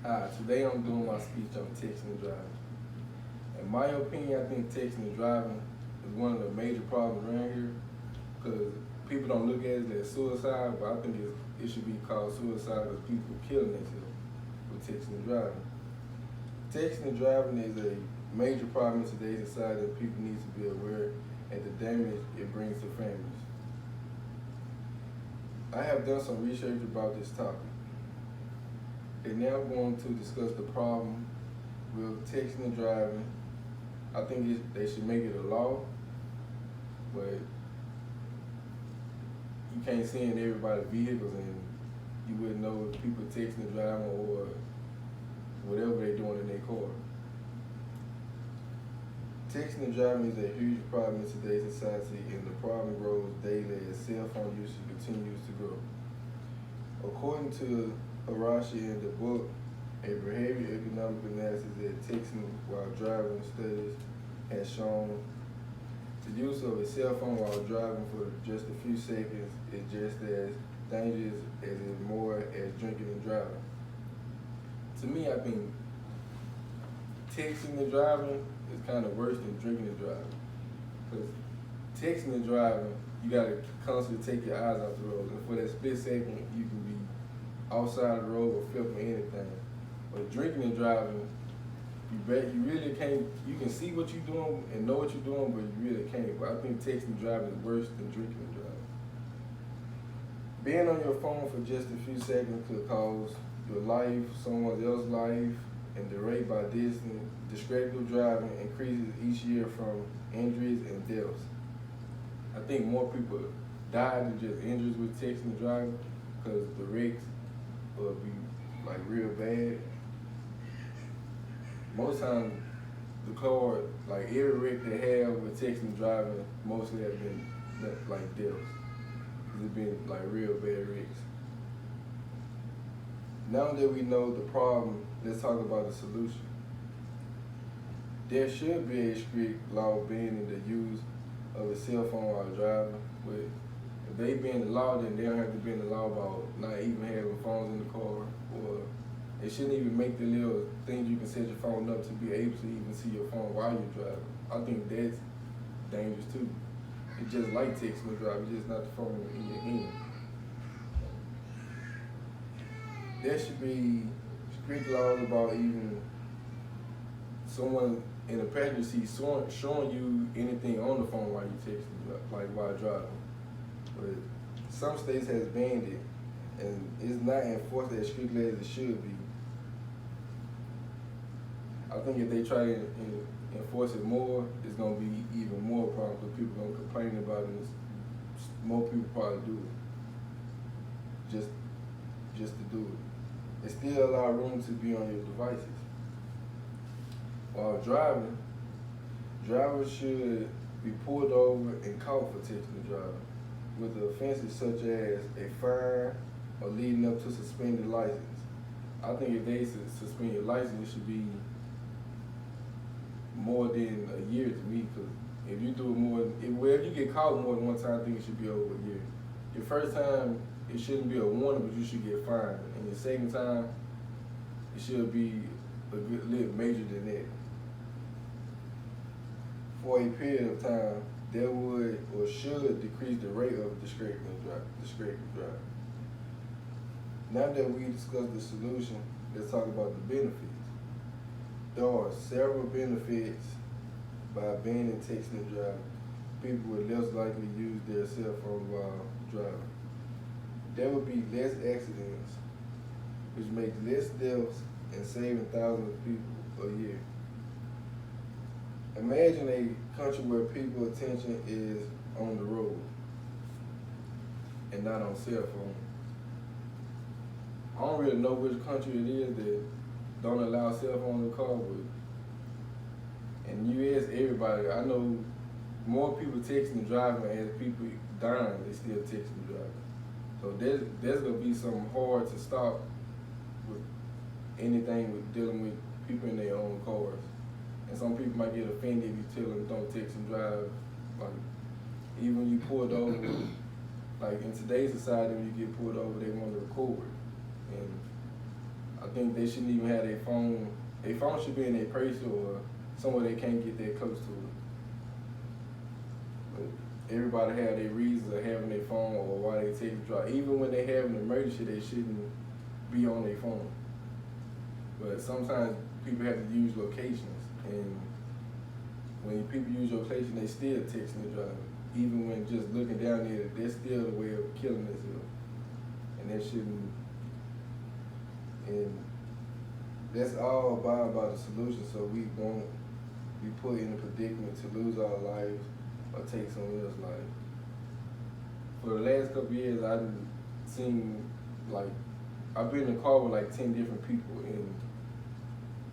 Hi, today I'm doing my speech on texting and driving. In my opinion, I think texting and driving is one of the major problems around here because people don't look at it as suicide, but I think it should be called suicide because people are killing themselves with texting and driving. Texting and driving is a major problem in today's society that people need to be aware of the damage it brings to families. I have done some research about this topic. And now I'm going to discuss the problem with texting and driving. I think they should make it a law, but you can't see in everybody's vehicles and you wouldn't know if people texting and driving or whatever they're doing in their car. Texting and driving is a huge problem in today's society, and the problem grows daily as cell phone usage continues to grow. According to Harashi in the book, a behavior economic analysis that texting while driving studies has shown the use of a cell phone while driving for just a few seconds is just as dangerous as it more as drinking and driving. To me, I think texting and driving is kind of worse than drinking and driving. Because texting and driving, you gotta constantly take your eyes off the road, and for that split second, you can be outside the road or flipping anything. But drinking and driving, you really can't. You can see what you're doing and know what you're doing, but you really can't. But I think texting and driving is worse than drinking and driving. Being on your phone for just a few seconds could cause your life, someone else's life, and the rate by distance. Distracted driving increases each year from injuries and deaths. I think more people die than just injuries with texting and driving because the wrecks will be like real bad. Most times, the car, like every wreck they have with texting and driving, mostly have been like deaths. Cause it's been like real bad wrecks. Now that we know the problem, let's talk about the solution. There should be a strict law banning the use of a cell phone while driving. But if they ban the law, then they don't have to ban the law about not even having phones in the car, or they shouldn't even make the little things you can set your phone up to be able to even see your phone while you're driving. I think that's dangerous too. It's just like texting and driving, just not the phone in your hand. There should be strict laws about even someone in a passenger seat showing you anything on the phone while you're texting, like while driving. But some states has banned it, and it's not enforced as strictly as it should be. I think if they try to enforce it more, it's gonna be even more problem because people gonna complain about it. And more people probably do it just to do it. It still allow room to be on your devices. While driving, drivers should be pulled over and caught for texting and driving, with offenses such as a fine or leading up to suspended license. I think if they suspend your license, it should be more than a year to me, because if you do it if you get caught more than one time, I think it should be over a year. Your first time, it shouldn't be a warning, but you should get fined. And your second time, it should be a little major than that. For a period of time, that would or should decrease the rate of distracted driving. Now that we discussed the solution, let's talk about the benefits. There are several benefits by banning texting and driving. People would less likely use their cell phone while driving. There would be less accidents, which makes less deaths and saving thousands of people a year. Imagine a country where people's attention is on the road and not on cell phone. I don't really know which country it is that don't allow cell phone in the car, but in the US, everybody, I know more people texting and driving as people dying, they still texting and driving. So there's gonna be something hard to stop with anything with dealing with people in their own cars. And some people might get offended if you tell them don't text and drive. Like, even when you pulled over, like in today's society, when you get pulled over, they want to record. And I think they shouldn't even have their phone. Their phone should be in their purse or somewhere they can't get that close to it. But everybody have their reasons of having their phone or why they take a drive. Even when they have an emergency, they shouldn't be on their phone. But sometimes people have to use locations, and when people use location, they still texting and driving. Even when just looking down there, that's still the way of killing themselves. And that shouldn't. And that's all about the solution, so we won't be put in a predicament to lose our lives or take someone else's life. For the last couple of years, I've seen, like, I've been in a car with like 10 different people, and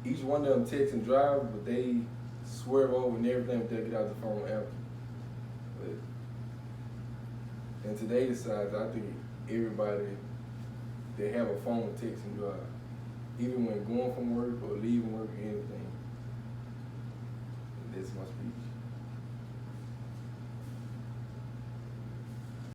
each one of them text and drive, but they swerve over and everything, but they'll get out the phone after. But in today's society, I think everybody, they have a phone, text and drive. Even when going from work or leaving work or anything. That's my speech.